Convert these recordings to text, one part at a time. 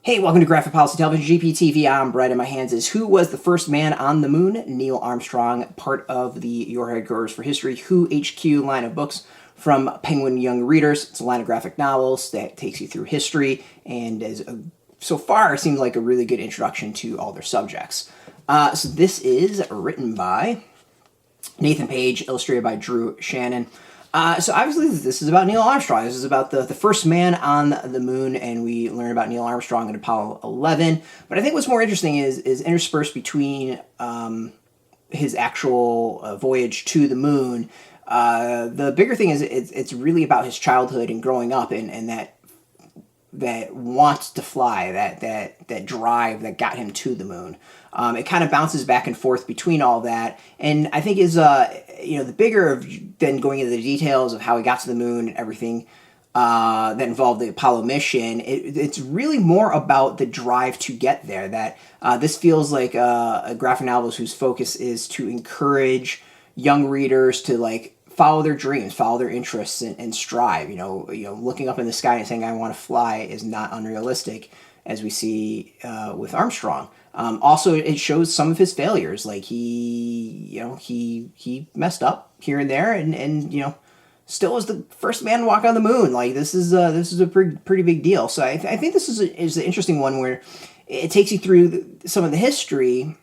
Hey, welcome to Graphic Policy Television, GPTV. I'm Brett. In my hands is Who Was the First Man on the Moon? Neil Armstrong, part of the Your Headquarters for History Who HQ line of books from Penguin Young Readers. It's a line of graphic novels that takes you through history and so far seems like a really good introduction to all their subjects. So this is written by Nathan Page, illustrated by Shannon. So obviously this is about Neil Armstrong. This is about the first man on the moon, and we learn about Neil Armstrong in Apollo 11. But I think what's more interesting is interspersed between his actual voyage to the moon. The bigger thing is it's really about his childhood and growing up, and that wants to fly, that drive that got him to the moon. It kind of bounces back and forth between all that, and I think is the bigger of than going into the details of how he got to the moon and everything that involved the Apollo mission. It's really more about the drive to get there. That this feels like a graphic novel whose focus is to encourage young readers to follow their dreams, follow their interests, and strive. Looking up in the sky and saying "I want to fly" is not unrealistic, as we see with Armstrong. Also, it shows some of his failures. Like he messed up here and there, and still was the first man to walk on the moon. Like this is a pretty big deal. So I think this is an interesting one where it takes you through some of the history,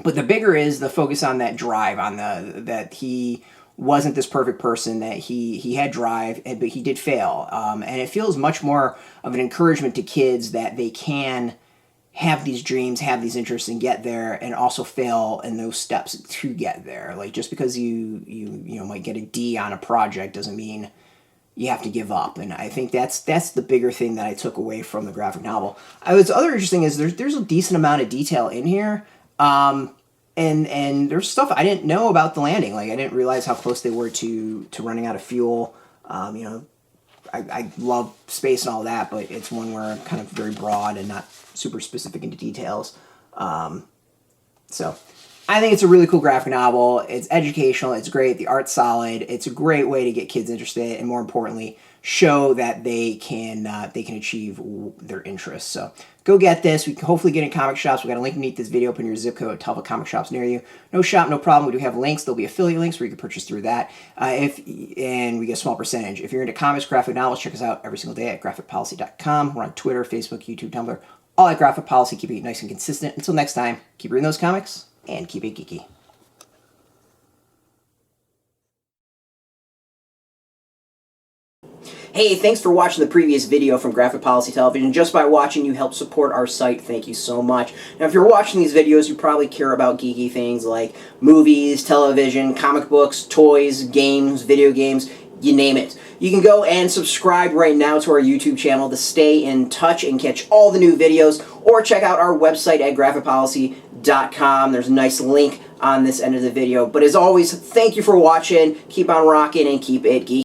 but the bigger is the focus on that drive, on that he wasn't this perfect person, that he had drive, but he did fail. And it feels much more of an encouragement to kids that they can have these dreams, have these interests, and get there, and also fail in those steps to get there. Like, just because you might get a D on a project doesn't mean you have to give up. And I think that's the bigger thing that I took away from the graphic novel. What's other interesting is there's a decent amount of detail in here. And there's stuff I didn't know about the landing. Like, I didn't realize how close they were to running out of fuel. I love space and all that, but it's one where I'm kind of very broad and not super specific into details. So I think it's a really cool graphic novel. It's educational. It's great. The art's solid. It's a great way to get kids interested, and more importantly, show that they can achieve their interests. So go get this. We can hopefully get in comic shops. We got a link beneath this video. Put in your zip code. Tell the comic shops near you. No shop, no problem. We do have links. There'll be affiliate links where you can purchase through that. And we get a small percentage. If you're into comics, graphic novels, check us out every single day at graphicpolicy.com. We're on Twitter, Facebook, YouTube, Tumblr, all at Graphic Policy. Keep it nice and consistent. Until next time, keep reading those comics and keep it geeky. Hey, thanks for watching the previous video from Graphic Policy Television. Just by watching, you help support our site. Thank you so much. Now, if you're watching these videos, you probably care about geeky things like movies, television, comic books, toys, games, video games, you name it. You can go and subscribe right now to our YouTube channel to stay in touch and catch all the new videos, or check out our website at graphicpolicy.com. There's a nice link on this end of the video. But as always, thank you for watching. Keep on rocking and keep it geeky.